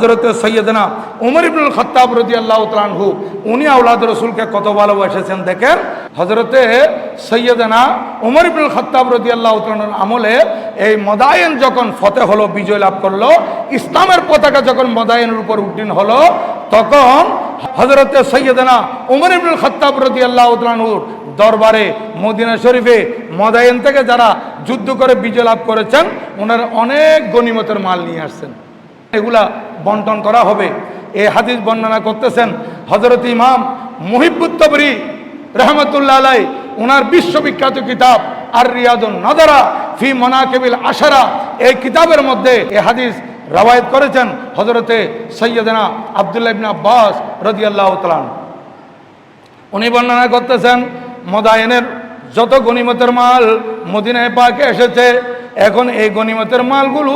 হযরত সৈয়দনা উমর ইবনুল খাত্তাব রাদিয়াল্লাহু তাআলা আনহু উনি আওলাদ রাসূলকে কত ভালোবাসেছেন দেখেন। হযরতে সৈয়দনা উমর ইবনুল খাত্তাব রাদিয়াল্লাহু তাআলার আমলে এই মদায়েন যখন ফতেহ হলো, বিজয় লাভ করলো, ইসলামের পতাকা যখন মদায়েনের উপর উড্ডীন হলো, তখন হযরতে সৈয়দনা উমর ইবনুল খাত্তাব রাদিয়াল্লাহু তাআলা আনহুর দরবারে মদিনা শরীফে মদায়েন থেকে যারা যুদ্ধ করে বিজয় লাভ করেছেন ওনারা অনেক গনিমতের মাল নিয়ে আসছেন, এগুলা বন্টন করা হবে। এই হাদিস বর্ণনা করতেছেন হযরত ইমাম মুহিব্বুত তাবরী রাহমাতুল্লাহ আলাইহি, ওনার বিশ্ববিখ্যাত কিতাব আর রিয়াদুন নাদারা ফি মানাকিবিল আশারা, এই কিতাবের মধ্যে এই হাদিস রওয়ায়াত করেছেন হযরতে সৈয়দনা আব্দুল্লাহ ইবনে আব্বাস রাদিয়াল্লাহু তাআলা। উনি বর্ণনা করতেছেন মদায়েনের যত গনিমতের মাল মদিনায় পাকে এসেছে, এখন এই গনিমতের মালগুলো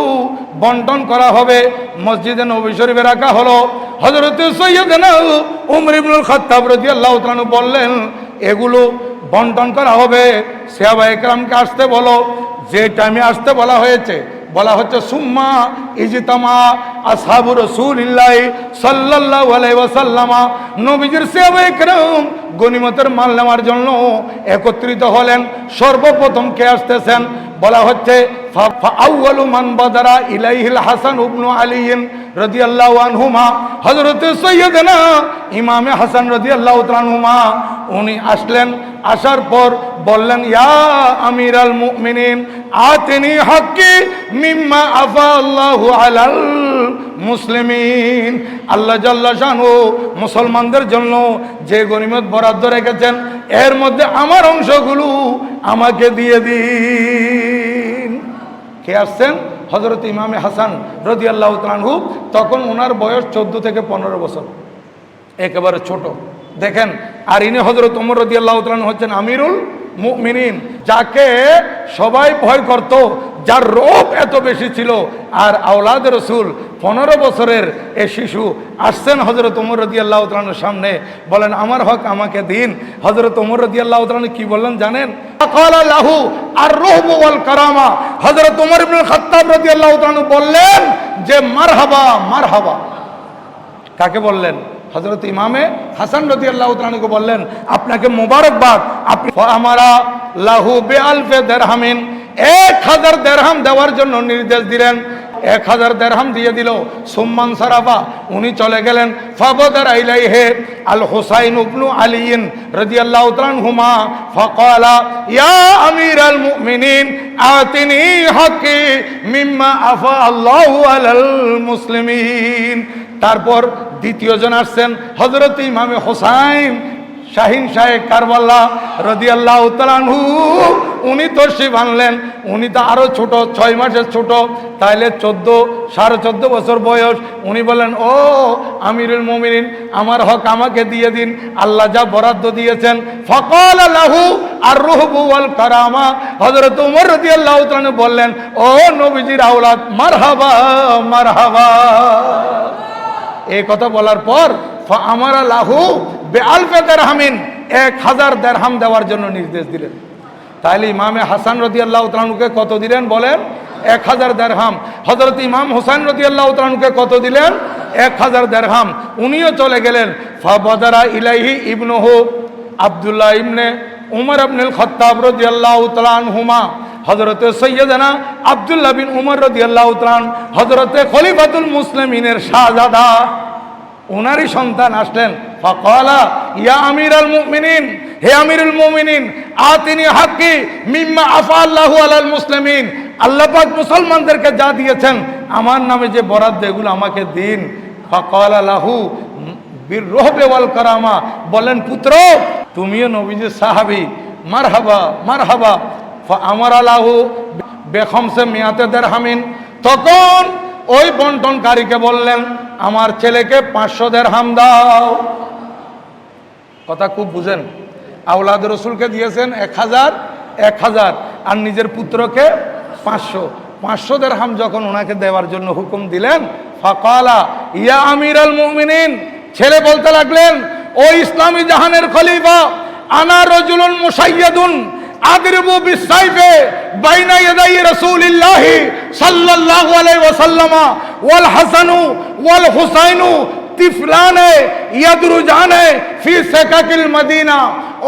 বন্টন করা হবে। মসজিদে নববী শরীফে রাখা হলো। হযরত সৈয়দনা উমর ইবনুল খাত্তাব রাদিয়াল্লাহু তাআলা বললেন এগুলো বন্টন করা হবে, সাহাবায়ে কেরামকে আসতে বলো। যে টাইমে আসতে বলা হয়েছে, বলা হচ্ছে সুম্মা ইজতামা আসহাবু রাসূলিল্লাহ সাল্লাল্লাহু আলাইহি ওয়াসাল্লাম, নবীজির সাহাবায়ে কেরাম গনিমতের মাল নেওয়ার জন্য একত্রিত হলেন। সর্বপ্রথম কে আসতেছেন বলা হচ্ছে ফাআউয়ালু মান বাদারা ইলাইহিল হাসান ইবনে আলী রাদিয়াল্লাহু আনহুমা, হযরত সৈয়দনা ইমামে হাসান রাদিয়াল্লাহু তাআলা আনহুমা উনি আসলেন। আসার পর বললেন ইয়া আমিরাল মুমিনিন আতিনি হাক্কি মিম্মা আফা আল্লাহু আলাল মুসলিমিন, আল্লাহ জাল্লা শানহু মুসলমানদের জন্য যে গনিমত বরাদ্দ রেখেছেন এর মধ্যে আমার অংশগুলো আমাকে দিয়ে দিন। কে আসছেন? হযরত ইমামে হাসান রাদিয়াল্লাহু তাআলা আনহু। তখন ওনার বয়স 14 থেকে 15 বছর, একেবারে ছোট। দেখেন, আর ইনি হযরত ওমর রাদিয়াল্লাহু তাআলা হচ্ছেন আমিরুল মুমিনিন, যাকে সবাই ভয় করত, যার রূপ এত বেশি ছিল। আর আওলাদ রাসূল 15 বছরের এই শিশু আসছেন হযরত ওমর রাদিয়াল্লাহু তাআলার সামনে, বলেন আমার হক আমাকে দিন। হযরত ওমর রাদিয়াল্লাহু তাআলা কি বললেন জানেন? ফাকালা লাহু আর-রুহব ওয়াল কারামা, হযরত ওমর ইবনে খাত্তাব রাদিয়াল্লাহু তাআলা বললেন যে মারহাবা মারহাবা। কাকে বললেন? হযরত ইমামে হাসান রাদিয়াল্লাহু তাআলাকে বললেন আপনাকে মোবারকবাদ, আপনি আমারা লাহু বিআলফি দিরহামিন, 1000 দিরহাম দেওয়ার জন্য নির্দেশ দিলেন। 1000 দিরহাম দিয়ে দিল। সুম্মান সারাফা, উনি চলে গেলেন। ফাবাদারা ইলাইহি আল হুসাইন ইবনে আলী রাদিয়াল্লাহু তাআলা আনহুমা ফাকালা ইয়া আমিরাল মুমিনিন আতিনি হাক্কি মিম্মা আফা আল্লাহু আলাল মুসলিমিন। তারপর দ্বিতীয় জন আসছেন হযরত ইমামে হুসাইন শাহিন শাহে কারবালা রাদিয়াল্লাহু তাআলা আনহু। উনি তশরিফ আনলেন। উনি তো আরো ছোট, 6 মাসের ছোট, তাইলে 14.5 বছর বয়স। উনি বলেন ও আমিরুল মুমিনিন, আমার হক আমাকে দিয়ে দিন, আল্লাহ যা বরাদ্দ দিয়েছেন। ফাকালা লাহু আর-রুহব ওয়াল কারামা, হযরত ওমর রাদিয়াল্লাহু তাআলা বললেন ও নবীজির আওলাদ মারহাবা মারহাবা। এই কথা বলার পর আমারা লাহু বিআলফি দিরহামিন, 1000 দিরহাম দেওয়ার জন্য নির্দেশ দিলেন। তাহলে ইমামে হাসান রাদিয়াল্লাহু তাআলাকে কত দিলেন বলেন? 1000 দিরহাম। হযরত ইমাম হুসাইন রাদিয়াল্লাহু তাআলাকে কত দিলেন? 1000 দিরহাম। উনিও চলে গেলেন। ফাবাদারা ইলাইহি ইবনুহু আব্দুল্লাহ ইবনে উমর ইবনুল খাত্তাব রাদিয়াল্লাহু তাআলা আনহুমা, হযরত সৈয়দনা আব্দুল্লাহ বিন উমর রাদিয়াল্লাহু তাআলা হযরত খলিফাতুল মুসলিমিনের শাহজাদা, ওনারই সন্তান আসলেন। ফাকালা ইয়া আমিরাল মুমিনিন, হে আমিরুল মুমিনিন আতিনি হাক্কি মিম্মা আফা আল্লাহু আলাল মুসলিমিন, আল্লাহ পাক মুসলমানদেরকে যা দিয়েছেন আমার নামে যে বরাদ্দ এগুলো আমাকে দিন। ফাকালা লাহু বির-রুহব ওয়াল কারামা, বলেন পুত্র তুমিও নবীজির সাহাবী, মারহাবা মারহাবা। আমারা লাহু বেখমসে মিয়াতে দিরহামিন, তখন ওই বন্টনকারীকে বললেন আমার ছেলেকে 500 দিরহাম দাও। কথা খুব বুঝেন, আওলাদ রাসূলকে দিয়েছেন 1000 আর নিজের পুত্রকে 500 দিরহাম যখন ওনাকে দেওয়ার জন্য হুকুম দিলেন, ফাকালা ইয়া আমিরাল মুমিনিন, ছেলে বলতে লাগলেন ও ইসলামী জাহানের খলিফা, আনা রাজুলুন মুসাইয়্যিদুন আদরিবু বিসাইফে বাইনা ইয়াদাই রাসূলিল্লাহি সাল্লাল্লাহু আলাইহি ওয়াসাল্লাম ওয়াল হাসানু ওয়াল হুসাইনু তিফলানে ইয়াদরুজানে ফি সাকাকিল মদিনা।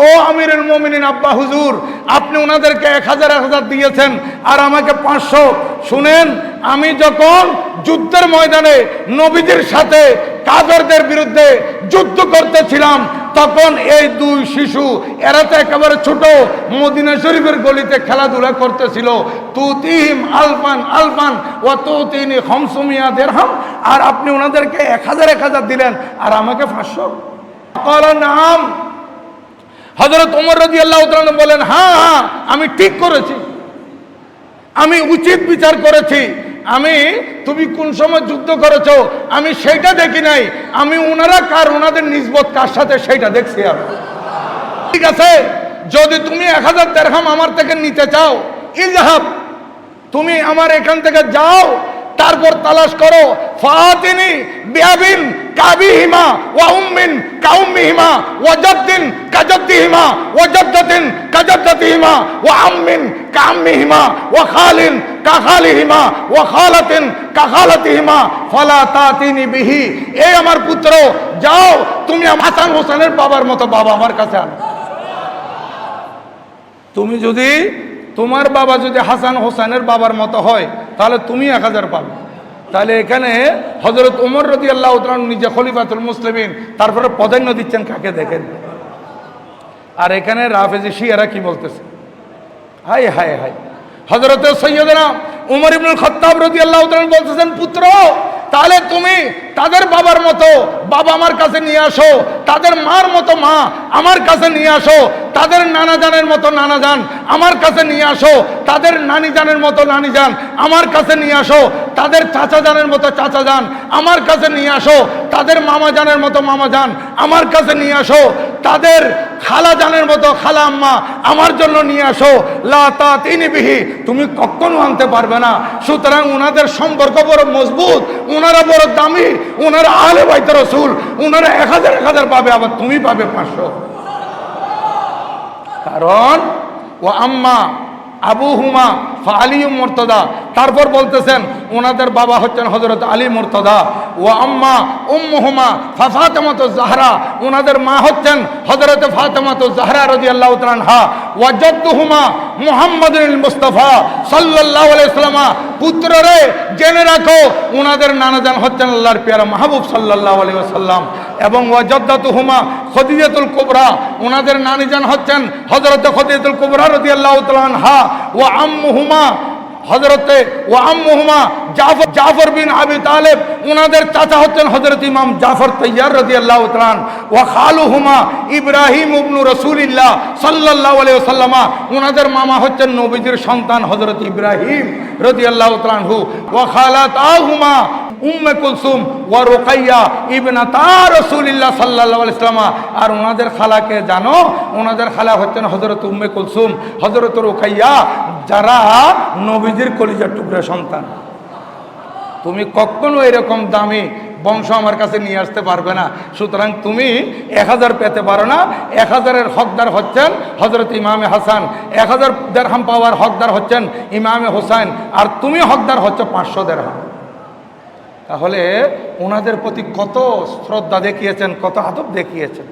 ও আমিরুল মুমিনিন আব্বা হুজুর, আপনি ওনাদেরকে 1000 দিয়েছেন আর আমাকে 500। শুনেন, আমি যখন যুদ্ধের ময়দানে নবীজির সাথে কাফেরদের বিরুদ্ধে যুদ্ধ করতেছিলাম, তখন এই দুই শিশু, এরা তো একেবারে ছোট, মদিনা শরীফের গলিতে খেলাধুলা করতেছিল। তুতিহিম আলফান আলফান ওয়া তুতিনি খামসুমিয়া দিরহাম, আর আপনি ওনাদেরকে 1000 দিলেন আর আমাকে 500। ক্বালা নাম। হযরত ওমর রাদিয়াল্লাহু তাআলা বলেন, হ্যাঁ হ্যাঁ, আমি ঠিক করেছি, আমি উচিত বিচার করেছি। আমি, তুমি কোন সময় যুদ্ধ করেছো আমি সেইটা দেখি নাই, আমি ওনারা কার, ওনাদের নিসবত কার সাথে সেইটা দেখছি আমি। ঠিক আছে, যদি তুমি 1000 দিরহাম আমার থেকে নিতে চাও, ইযহাব, তুমি আমার এখান থেকে যাও, তারপর তালাশ করো ফাতিনি বিআবিন কাবিহিমা ওয়া উম্মিন কাউমিহিমা ওয়া জাদ্দিন কাজাদ্দিহিমা ওয়া জাদ্দাতিন কাজাদ্দাতিহিমা ওয়া আম্মিন কাআম্মিহিমা ওয়া খালিন কাখালিহিমা ওয়া খালাতিন কাখালাতিহিমা ফালা তাতিনি বিহি। এই আমার পুত্র, যাও তুমি হাসান হোসেনের বাবার মতো বাবা আমার কাছে আনো। তুমি যদি, তোমার বাবা যদি হাসান হোসেনের বাবার মতো হয় তাহলে তুমি 1000 পাবে। তাহলে এখানে হযরত ওমর রাদিয়াল্লাহু তাআলা নিজে খলিফাতুল মুসলিমিন, তারপরে প্রাধান্য দিচ্ছেন কাকে দেখেন। আর এখানে রাফেজি শিয়ারা কি বলতেছে, হায় হায় হায়। হযরত সৈয়দনা ওমর ইবনুল খাত্তাব রাদিয়াল্লাহু তাআলা বলতেছেন, পুত্র তাহলে তুমি তাদের বাবার মতো বাবা আমার কাছে নিয়ে আসো, তাদের মার মতো মা আমার কাছে নিয়ে আসো, তাদের নানা জানের মতো নানা জান আমার কাছে নিয়ে আসো, তাদের নানি জানের মতো নানি জান আমার কাছে নিয়ে আসো, তাদের চাচা জানের মতো চাচা জান আমার কাছে নিয়ে আসো, তাদের মামা জানের মতো মামা জান আমার কাছে নিয়ে আসো, তাদের খালা জানের মতো খালা আম্মা আমার জন্য নিয়ে আসো। লা তাতিনি বিহি, তুমি কখনো আনতে পারবে না। সুতরাং ওনাদের সম্পর্ক বড় মজবুত, ওনারা বড় দামি, ওনারা আহলে বাইত রাসূল, ওনারা 1000 পাবে, আবার তুমি পাবে 500। কারণ ও আম্মা আবুহুমা ফাআলী মুরতাদা, তারপর বলতেছেন ওনাদের বাবা হচ্ছেন হযরত আলী মুরতাদা। ও আম্মা উম্মুহুমা ফাতিমাতুজ জাহরা, ওনাদের মা হচ্ছেন হযরত ফাতিমাতুজ জাহরা রাদিয়াল্লাহু তাআলা আনহা। ওয়া জাদ্দুহুমা মুহাম্মাদুল মুস্তাফা সাল্লাল্লাহু আলাইহি ওয়াসাল্লাম। পুত্ররে জেনে রাখো, ওনাদের নানাজান হচ্ছেন আল্লাহর পেয়ারা মাহবুব সাল্লাল্লাহু আলাইহি ওয়াসাল্লাম। এবং ওয়া জাদ্দাতুহুমা খদিজাতুল কুবরা, ওনাদের নানিজান হচ্ছেন হযরত খদিজাতুল কুবরা রাদিয়াল্লাহু তাআলা আনহা। ওয়া আম্মুহুমা হযরতে ওয়া আম্মুহুমা জাফর বিন আবি তালেব, ওনাদের চাচা হচ্ছেন হযরত ইমাম জাফর তাইয়ার রাদিয়াল্লাহু তাআলা। ওয়া খালুহুমা ইব্রাহিম ইবনু রাসূলিল্লাহ সাল্লাল্লাহু আলাইহি ওয়াসাল্লাম, ওনাদের মামা হচ্ছেন নবীজির সন্তান হযরত ইব্রাহিম রাদিয়াল্লাহু তাআলা আনহু। ওয়া খালাতাহুমা উম্মে কুলসুম ওয়া রুকাইয়া ইবনাতা রাসূলিল্লাহ সাল্লাল্লাহু আলাইহি ওয়াসাল্লাম। আর ওনাদের খালাকে জানো, ওনাদের খালা হচ্ছেন হযরত উম্মে কুলসুম, হযরত রুকাইয়া, যারা নবীজির কলিজার টুকরা সন্তান। তুমি কখনো এরকম দামি বংশ আমার কাছে নিয়ে আসতে পারবে না। সুতরাং তুমি 1000 পেতে পারো না। 1000-এর হকদার হচ্ছেন হযরত ইমামে হাসান, 1000 দিরহাম পাওয়ার হকদার হচ্ছেন ইমামে হোসেন, আর তুমি হকদার হচ্ছে 500 দিরহাম। তাহলে ওনাদের প্রতি কত শ্রদ্ধা দেখিয়েছেন, কত আদব দেখিয়েছেন।